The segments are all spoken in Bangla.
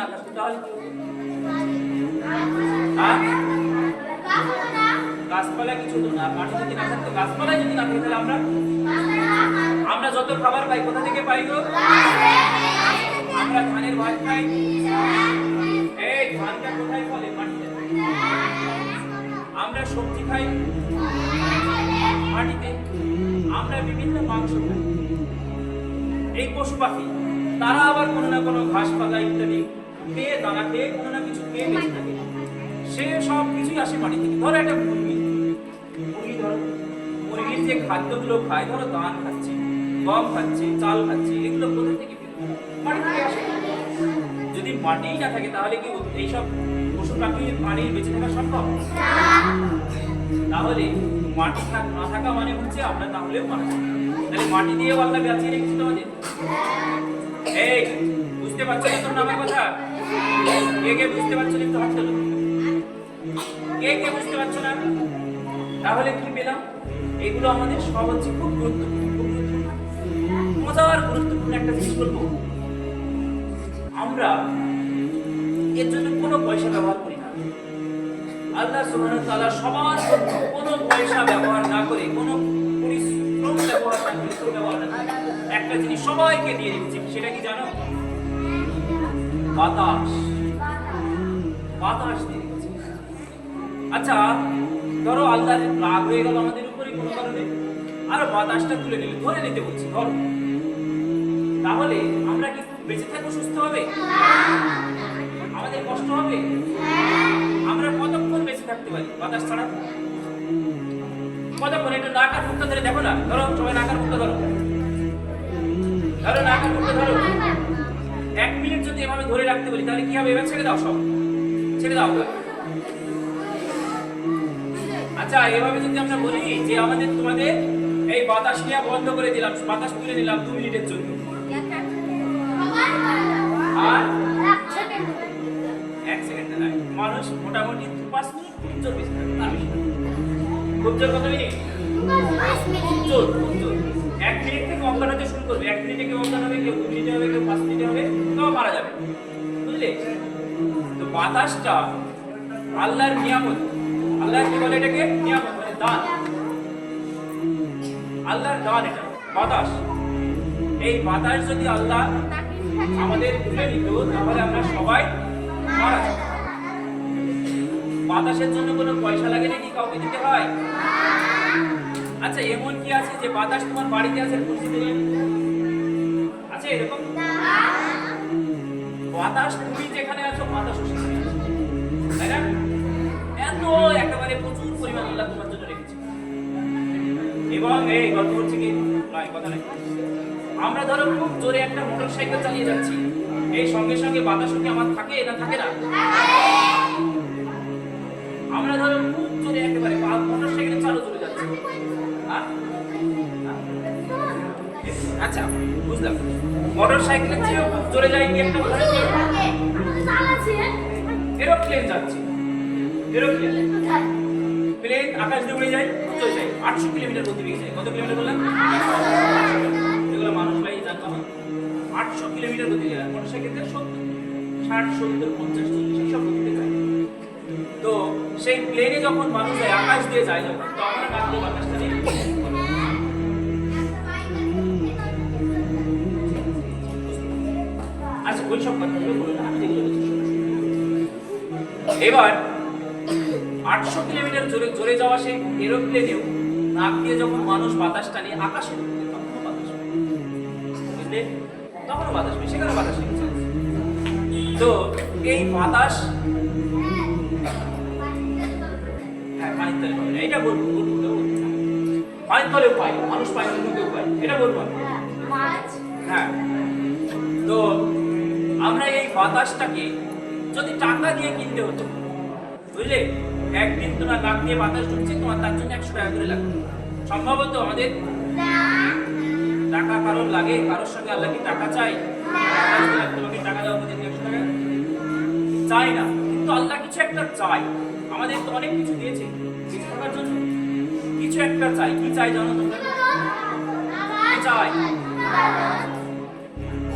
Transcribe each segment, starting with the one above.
না থাকতো তাহলে গাছপালা কিছু হতো না, মাটি যদি না থাকতো, গাছপালা যদি না থাকতো, তাহলে আমরা যত খাবার পাই কোথা থেকে পাই গো? আমরা ধানের ভাত খাই, এই ধানটা কোথায় ফলে? মাটিতে। আমরা সবজি খাই মাটিতে, আমরা বিভিন্ন মাংস খাই। এই পশু পাখি তারা আবার কোনো না কোনো ঘাস পাতা ইত্যাদি খেয়ে, দানা খেয়ে, কোনো না কিছু খেয়ে বেঁচে থাকে। সে সব কিছুই আসে মাটি থেকে। ধরো একটা মুরগি, ধরো মুরগির যে খাদ্যগুলো খায়, ধরো ধান খাচ্ছে, গম খাচ্ছে, চাল খাচ্ছে, এগুলো কোথা থেকে? মাটি থেকে আসে। যদি মাটিই না থাকে তাহলে কি এইসব পশু পাখি প্রাণীর বেঁচে থাকা সম্ভব? তাহলে মাটি না থাকা মানে হচ্ছে আমরা না হলেও মারা যাবো। তাহলে মাটি দিয়ে আল্লাহ বাঁচিয়ে রেখেছি তোমাদের। এই বুঝতে পারছো না তোমরা আমার কথা? কে বুঝতে পারছো না? একটু হাত তোলো। কে বুঝতে পারছো না? তাহলে কি পেলাম? এগুলো আমাদের সব হচ্ছে খুব গুরুত্বপূর্ণ, মজার গুরুত্বপূর্ণ একটা জিনিস বলবো। আমরা এর জন্য কোনো পয়সা ব্যবহার করি না। আল্লাহ সুবহানাহু ওয়া তাআলা সবার জন্য কোনো পয়সা ব্যবহার না করে, কোনো পরিশ্রম ব্যবহার না করে একটা জিনিস সবাইকে দিয়ে দিচ্ছে। সেটা কি জানো? বাতাস। বাতাস দিয়ে দিচ্ছে। আচ্ছা ধরো আল্লাহ রাগ হয়ে গেল আমাদের উপরে কোনো কারণে, আর বাতাসটা তুলে নিলে, ধরে নিতে বলছি ধরো, তাহলে আমরা কি বেঁচে থাকবো সুস্থ হবে? আমাদের কষ্ট হবে? আমরা কতক্ষণ বেঁচে থাকতে পারি বাতাস ছাড়া? কতক্ষণ? একটু নাক আর মুখটা ধরে দেখো না। ধরো সবাই নাক আর মুখটা ধরো, ধরো নাক আর মুখটা ধরো। 1 মিনিট যদি এভাবে ধরে রাখতে বলি তাহলে কি হবে? এবার ছেড়ে দাও, সব ছেড়ে দাও। আচ্ছা এভাবে যদি আমরা বলি যে আমাদের তোমাদের এই বাতাস নেওয়া বন্ধ করে দিলাম, বাতাস তুলে নিলাম 2 মিনিটের জন্য, আর 1 সেকেন্ড নয়, মানুষ মোটামুটি 5 মিনিট খুব জোর বেশি থাকে। খুব জোর কত মিনিট? খুব জোর, খুব জোর 1 মিনিট থেকে অজ্ঞান হতে শুরু করবে। 1 মিনিটে কেউ অজ্ঞান হবে, কেউ 2 মিনিটে হবে, কেউ 5 মিনিটে হবে, কেউ মারা যাবে। বুঝলে? তো বাতাসটা আল্লাহর নিয়ামত। আল্লাহ কি বলে এটাকে? নিয়ামত, মানে দান। আল্লাহর দান এটা বাতাস। এই বাতাস যদি আল্লাহ আমাদের তুলে নিত তাহলে আমরা সবাই মারা যাব। বাতাসের জন্য কোনো পয়সা লাগে নাকি? কাউকে দিতে হয়? আচ্ছা এমন কি আছে যে বাতাস তোমার বাড়িতে আছে খুশি দিলেন? আছে এরকম? বাতাস তুমি যেখানে আছো বাতাসও সেখানে আছে, তাই না? এত একেবারে প্রচুর পরিমাণ আল্লাহ তোমার জন্য রেখেছে। এবং এই গল্প হচ্ছে কি কথা নাই, আমরা ধরো খুব জোরে একটা মোটরসাইকেল চালিয়ে যাচ্ছি, এই সঙ্গে সঙ্গে বাতাসও কি আমার থাকে না? থাকে না? আমরা ধরো খুব জোরে একেবারে মোটরসাইকেল চালু চলে যাচ্ছে, আচ্ছা বুঝলাম, মোটরসাইকেলের চেয়েও খুব জোরে যায় কি একটা এরোপ্লেন যাচ্ছে। এরোপ্লেন প্লেন আকাশ দিয়ে উড়ে যায়, চলে যায় 800 কিলোমিটার গতিবেগে যায়। কত কিলোমিটার বললাম? এগুলো মানুষ ভাই জানতো না। 800 কিলোমিটার গতিতে যায়। মোটরসাইকেলের 60, 70, 50, 40 এইসব গতিতে যায়। তো সেই প্লেনে যখন মানুষ যায়, আকাশ দিয়ে যায় যখন, তখন কাছে বাতাসটা নেই। আচ্ছা ওই সব কথাগুলো বলো না, আমি যেগুলো বলছি। এবার 800 কিলোমিটার জোরে যাওয়া সেই এরোপ্লেনেও নাক দিয়ে যখন মানুষ বাতাস টানে আকাশে, তখনও বাতাস, বুঝলে? তখনও বাতাস, সেখানে বাতাস লেগেছে। তো এই বাতাস, হ্যাঁ পানির তলে পাবে না, এটা বলবো। পানির তলেও পাই, মানুষ পায়, অন্য কেউ পায়, এটা বলবো। হ্যাঁ, তো আমরা এই বাতাসটাকে যদি টাকা দিয়ে কিনতে হতো, বুঝলে, একদিন তোমার নাক দিয়ে বাতাস ঢুকছে, তোমার তার জন্য 100 টাকা করে লাগবে। সম্ভবত আমাদের টাকা কারোর লাগে? কারোর সঙ্গে আল্লাহ কি টাকা চাই? তোমাকে টাকা দেওয়া প্রতিদিন 100 টাকা চাই না, কিন্তু আল্লাহ কিছু একটা চাই। আমাদের তো অনেক কিছু দিয়েছে বেঁচে থাকার জন্য, কিছু একটা চাই। কি চাই জানো তোমরা? কি চাই?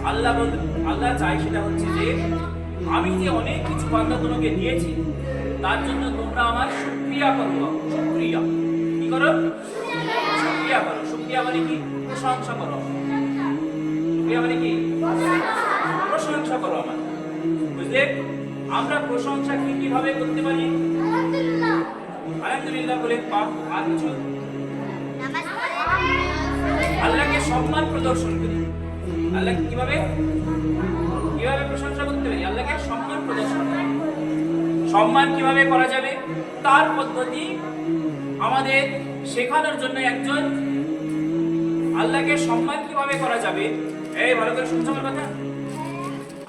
আল্লাহ চাই সেটা হচ্ছে যে আমি যে অনেক কিছু বান্দা তোমাকে দিয়েছি তার জন্য তোমরা আমার শুকরিয়া করো। শুকরিয়া কি করো? শুকরিয়া করো। শুকরিয়া মানে কি? প্রশংসা করো। শুকরিয়া মানে কি? প্রশংসা করো আমার। বুঝলে? আমরা প্রশংসা কিভাবে করতে পারি? আলহামদুলিল্লাহ বলে পাপ। আর কিছু? আল্লাহকে সম্মান প্রদর্শন করি। আল্লাহ কিভাবে প্রশংসা করতে পারি? আল্লাহকে সম্মান প্রদর্শন করি। সম্মান কিভাবে করা যাবে তার পদ্ধতি আমাদের শেখানোর জন্য একজন, আল্লাহকে সম্মান কিভাবে করা যাবে, এই ভালো করে শুনছো আমার কথা,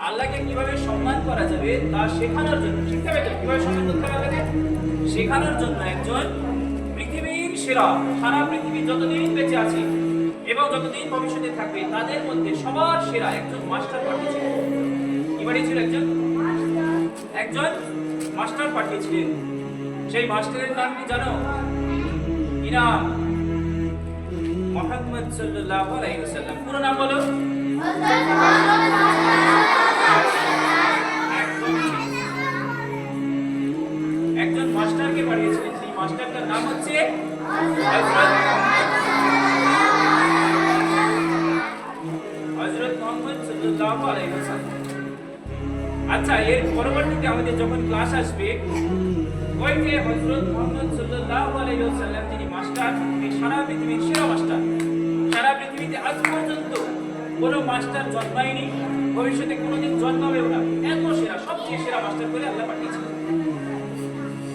আল্লাহকে কিভাবে সম্মান করা যাবে তা শেখানোর জন্য, শিখতে হবে কিভাবে সম্মান করতে হবে আল্লাহকে শেখানোর জন্য একজন পৃথিবীর সেরা, সারা পৃথিবী যতদিন বেঁচে আছে এবং যতদিন ভবিষ্যতে থাকবে তাদের মধ্যে সবার সেরা একজন মাস্টার পাঠিয়েছিলেন। কি পাঠিয়েছিল? একজন মাস্টার পাঠিয়েছিলেন। সেই মাস্টারের নাম কি জানো? কি নাম? মুহাম্মদ সাল্লাল্লাহু আলাইহি ওয়াসাল্লাম। পুরো নাম বলো। একজন মাস্টারকে পাঠিয়েছিলেন। সেই মাস্টারটার নাম হচ্ছে হযরত মুহাম্মদ সাল্লাল্লাহু আলাইহি ওয়াসাল্লাম। আচ্ছা, এর পরবর্তীতে আমাদের যখন ক্লাস আসবে, ওই যে হযরত মুহাম্মদ সাল্লাল্লাহু আলাইহি ওয়াসাল্লাম যিনি মাস্টার, তিনি সারা পৃথিবীর সেরা মাস্টার। সারা পৃথিবীতে আজ পর্যন্ত কোনো মাস্টার জন্মায়নি, ভবিষ্যতে কোনোদিন জন্মাবেও না। এত সেরা, সবচেয়ে সেরা মাস্টার করে আল্লাহ পাঠিয়েছিলেন।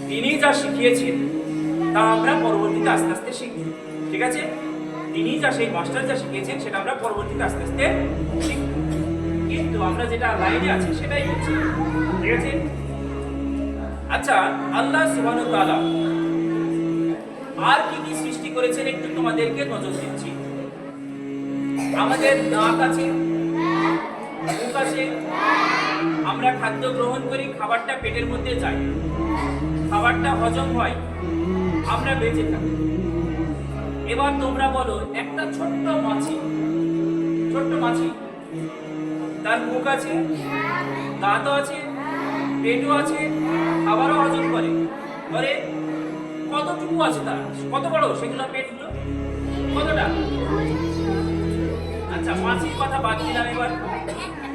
তিনি যা শিখিয়েছেন তা আমরা পরবর্তীতে আস্তে আস্তে শিখব। ঠিক আছে? তিনি যা, সেই মাস্টার যা শিখিয়েছেন সেটা আমরা পরবর্তীতে আস্তে আস্তে শিখব। কিন্তু আমরা যেটা লাইনে আছি সেটাই হচ্ছে। ঠিক আছে? আচ্ছা, আল্লাহ সুবহানাহু ওয়া তাআলা আর কি কি সৃষ্টি করেছেন একটু তোমাদেরকে নজর দিচ্ছি। আমাদের নাক আছে, মুখ আছে, আমরা খাদ্য গ্রহণ করি, খাবারটা পেটের মধ্যে যায়, খাবারটা হজম হয়, আমরা বেঁচে থাকি। এবার তোমরা বলো, একটা ছোট্ট মাছি, তার মুখ আছে, দাঁতও আছে, পেটও আছে, খাবারও হজম করে, কতটুকু আছে তার? কত বড় সেগুলো পেটগুলো? কতটা? আচ্ছা, মাছির কথা বাদ দিলাম। এবার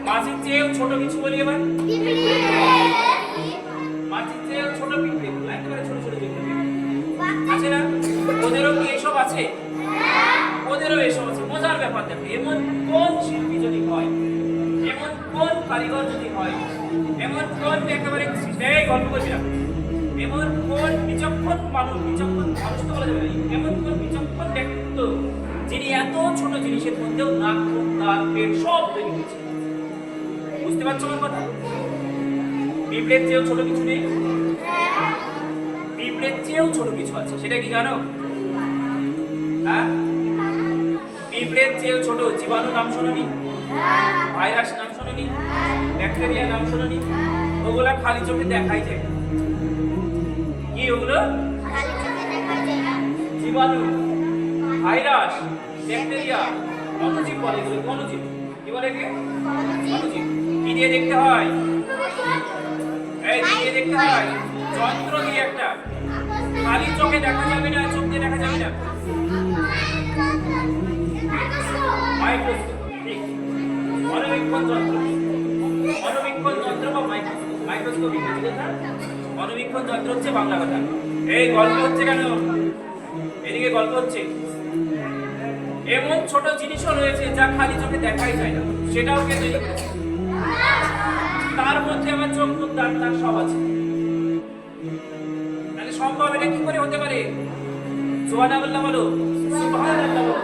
মাছির চেয়েও ছোট কিছু বলি। এবার মাছির চেয়েও ছোট পিঁপড়ে, একেবারে ছোট পিঁপড়ে আছে না? ওদেরও কি এসব আছে? ওদেরও এসব আছে। মজার ব্যাপার দেখো, এমন কোন শিল্পী যদি হয়, এমন কোন কারিগর যদি হয়, এমন কোন একেবারে গল্প করবি না, এমন কোন বিচক্ষণ মানুষ তো বলা যাবে না, এমন কোন বিচক্ষণ ব্যক্তিত্ব যিনি এত ছোট জিনিসের মধ্যেও নাক, মুখ, দাঁত, পেট সব তৈরি করেছে। বুঝতে পারছো আমার কথা? পিঁপড়ের চেয়েও ছোট কিছু নেই? পিঁপড়ের চেয়েও ছোট কিছু আছে, সেটা কি জানো? হ্যাঁ, পিঁপড়ের চেয়েও ছোট জীবাণু নাম শোনোনি? ভাইরাস নাম শোনোনি? ব্যাকটেরিয়া নাম শোনোনি? ওগুলা খালি চোখে দেখাই যায়। কি ওগুলো? জীবাণু, ভাইরাস, ব্যাকটেরিয়া, অণুজীব বলে এগুলো। অণুজীব কি বলে? অণুজীব। কি দিয়ে দেখতে হয়? এই দিয়ে দেখতে হয় যন্ত্র দিয়ে, একটা খালি চোখে দেখা যাবে না, চোখ দিয়ে দেখা যাবে না, মাইক্রোস্কোপ। ঠিক, অণুবীক্ষণ যন্ত্র বা মাইক্রোস্কোপ ইংরেজি কথা। অণুবীক্ষণ যন্ত্র হচ্ছে বাংলা কথা। এই গল্প হচ্ছে কেন? এদিকে গল্প হচ্ছে। এমন ছোট জিনিসও রয়েছে যা খালি চোখে দেখাই যায় না, সেটাও কে তৈরি করেছে? তার মধ্যে আমার চোখ, মুখ, দাঁত সব আছে। তাহলে সম্ভব এটা কি করে হতে পারে? সুবহানাল্লাহ বলো, সুবহানাল্লাহ বলো।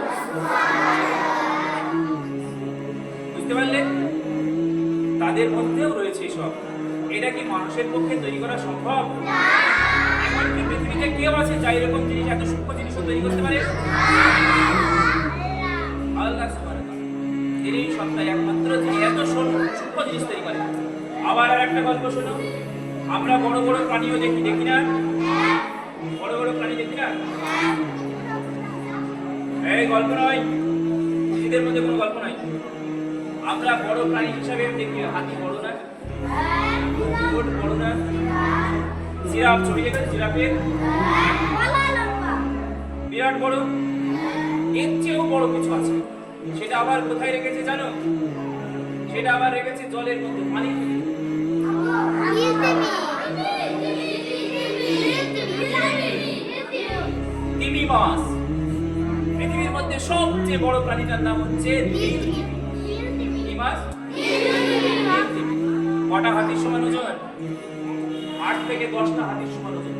বুঝতে পারলে? তাদের মধ্যেও রয়েছে সব। এটা কি মানুষের পক্ষে তৈরি করা সম্ভব? এমনকি পৃথিবীতে কেউ আছে যা এরকম জিনিস, এত সূক্ষ্ম জিনিসও তৈরি করতে পারে? আল্লাহ সুবহানাহু, তিনি সত্তা একমাত্র, যিনি এত সূক্ষ্ম জিনিস তৈরি করেন। আবার আর একটা গল্প শোনো। আমরা বড় বড় প্রাণীও দেখি না? বড় বড় প্রাণী দেখি না? এই গল্প নয়, এদের মধ্যে কোনো গল্প নাই। আমরা বড় প্রাণী হিসাবে দেখি, হাতি বড় না? ওট বড় না? জিরাফ ছড়িয়ে গেছে, জিরাফের বিরাট বড়। এর চেয়েও বড় কিছু আছে, সেটা আবার কোথায় রেখেছে জানো? সেটা আবার রেখেছে জলের মধ্যে, পানির মধ্যে। তিমি মাছ। পৃথিবীর মধ্যে সবচেয়ে বড় প্রাণীটার নাম হচ্ছে নীলতিমি। কি মাছ? নীলতিমি। কটা হাতির সমান ওজন? 8 থেকে 10টা হাতির সমান ওজন।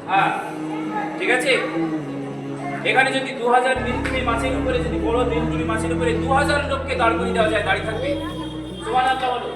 হ্যাঁ, ঠিক আছে। এখানে যদি 2000 নীলতিমি মাছের উপরে, যদি বড় নীলতিমি মাছের উপরে 2000 লোককে দাঁড় করিয়ে দেওয়া যায়, দাঁড়িয়ে থাকবে? সুবহানাল্লাহ বলো।